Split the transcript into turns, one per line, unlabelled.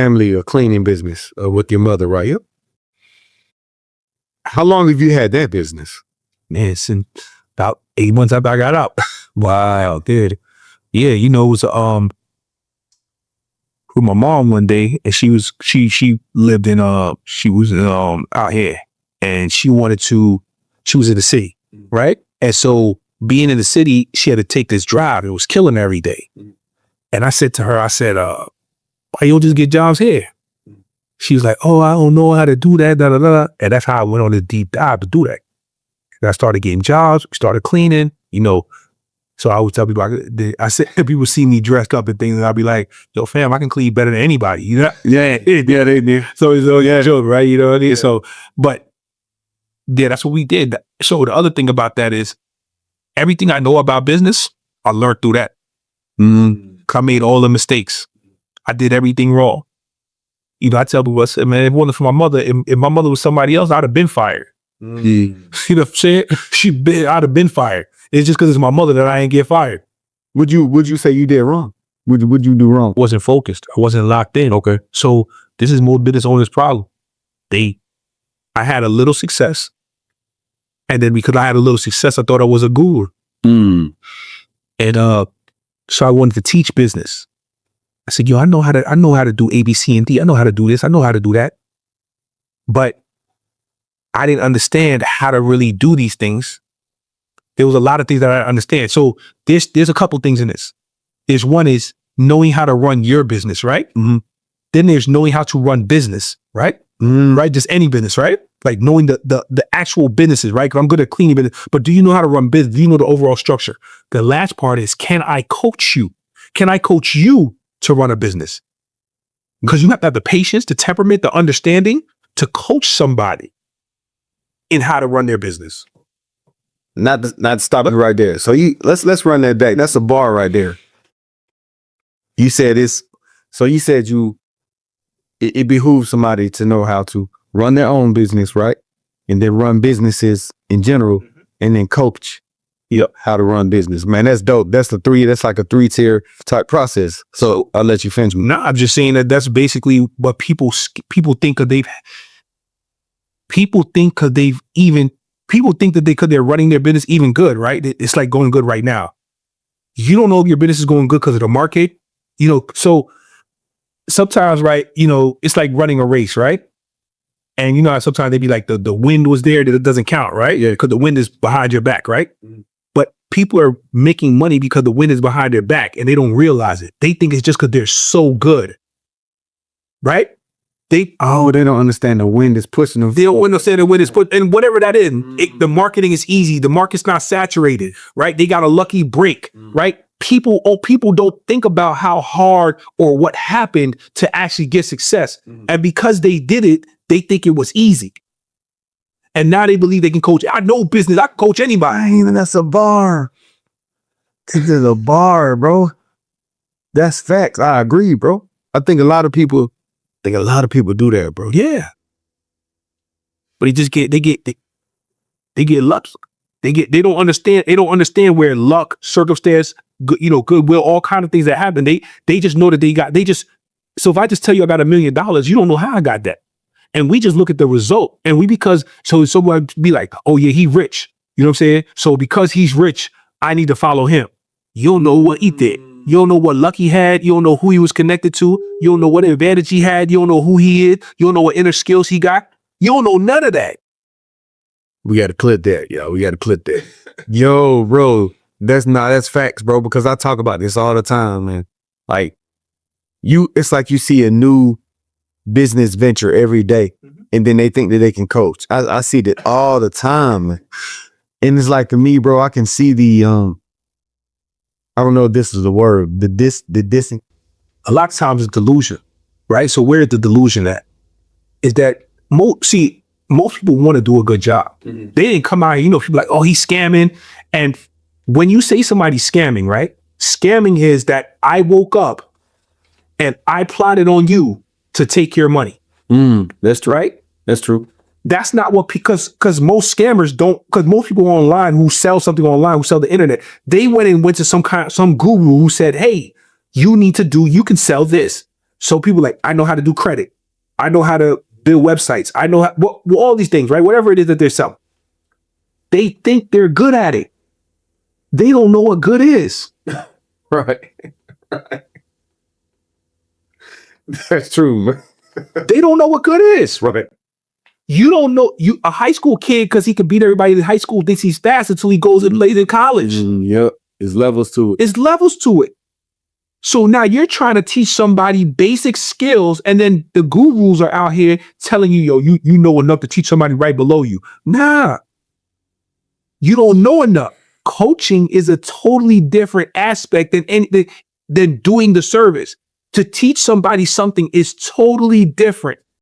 family a cleaning business with your mother, right? Yep. How long have you had that business?
Man, since about 8 months after I got out. Wow, dude. Yeah, you know, it was with my mom one day, and she lived in she was out here, and she was in the city, right? And so being in the city, she had to take this drive. It was killing her every day. And I said to her, I said, why you don't just get jobs here? She was like, oh, I don't know how to do that, da, da, da. And that's how I went on this deep dive to do that. And I started getting jobs, started cleaning, you know. So I would tell people, I said, people see me dressed up and things, and I'd be like, yo, fam, I can clean better than anybody, you know? Yeah, they. So it's always a joke, right? You know what I mean? Yeah. So, but yeah, that's what we did. So the other thing about that is everything I know about business, I learned through that. I made all the mistakes. I did everything wrong. You know, I tell people, I said, man, if it wasn't for my mother, if my mother was somebody else, I'd have been fired. You know what I'm saying? I'd have been fired. It's just because it's my mother that I ain't get fired.
Would you say you did wrong? Would you do wrong?
Wasn't focused. I wasn't locked in. Okay. So this is more business owners' problem. I had a little success. And then because I had a little success, I thought I was a guru. And so I wanted to teach business. I said, yo, I know how to do A, B, C, and D. I know how to do this. I know how to do that. But I didn't understand how to really do these things. There was a lot of things that I understand. So there's a couple things in this. There's one is knowing how to run your business, right? Then there's knowing how to run business, right? Right? Just any business, right? Like knowing the actual businesses, right? Because I'm good at cleaning business, but do you know how to run business? Do you know the overall structure? The last part is, can I coach you? Can I coach you to run a business? Because you have to have the patience, the temperament, the understanding to coach somebody in how to run their business.
Not stop it right there. So let's run that back. That's a bar right there. You said it's, so you said it behooves somebody to know how to run their own business, right? And then run businesses in general, and then coach how to run business. Man, that's dope. That's like a 3-tier type process. So I'll let you finish.
No, I'm just saying that's basically what people think that they're running their business even good, right? It's like going good right now. You don't know if your business is going good because of the market, you know. So sometimes, right, you know, it's like running a race, right? And you know, sometimes they be like the wind was there, that it doesn't count, right? Yeah, because the wind is behind your back, right? But people are making money because the wind is behind their back, and they don't realize it. They think it's just because they're so good, right? They
don't understand the wind is pushing them.
They don't understand the wind is pushing, and whatever that is, the marketing is easy. The market's not saturated, right? They got a lucky break, right? People don't think about how hard or what happened to actually get success. And because they did it, they think it was easy. And now they believe they can coach. I know business. I can coach anybody.
Even that's a bar. This is a bar, bro. That's facts. I agree, bro. I think a lot of people do that, bro.
Yeah. But they get luck. They don't understand where luck, circumstance, goodwill, all kind of things that happen. They just know that so if I just tell you I got $1 million, you don't know how I got that. And we just look at the result, and so someone be like, oh yeah, he rich. You know what I'm saying? So because he's rich, I need to follow him. You don't know what he did. You don't know what luck he had. You don't know who he was connected to. You don't know what advantage he had. You don't know who he is. You don't know what inner skills he got. You don't know none of that.
We got to clip that, yo. We got to clip that. Yo, bro, that's facts, bro, because I talk about this all the time, man. Like, it's like you see a new business venture every day, and then they think that they can coach. I see that all the time, man. And it's like, to me, bro, I can see I don't know if this is the word, the dissing.
A lot of times it's delusion, right? So where is the delusion at? Is that most people want to do a good job. They didn't come out, people like, oh, he's scamming. And when you say somebody's scamming, right? Scamming is that I woke up and I plotted on you to take your money.
That's right. That's true.
That's not what, because most scammers don't, because most people online who sell something online, who sell the internet, they went to some guru who said, hey, you can sell this. So people like, I know how to do credit. I know how to build websites. I know how, well, all these things, right? Whatever it is that they're selling. They think they're good at it. They don't know what good is.
Right. That's true.
They don't know what good is.
Right.
You don't know, a high school kid, because he can beat everybody in high school, thinks he's fast until he goes and lays in college.
Yep. There's levels to it.
It's levels to it. So now you're trying to teach somebody basic skills, and then the gurus are out here telling you, yo, you know enough to teach somebody right below you. Nah, you don't know enough. Coaching is a totally different aspect than doing the service. To teach somebody something is totally different.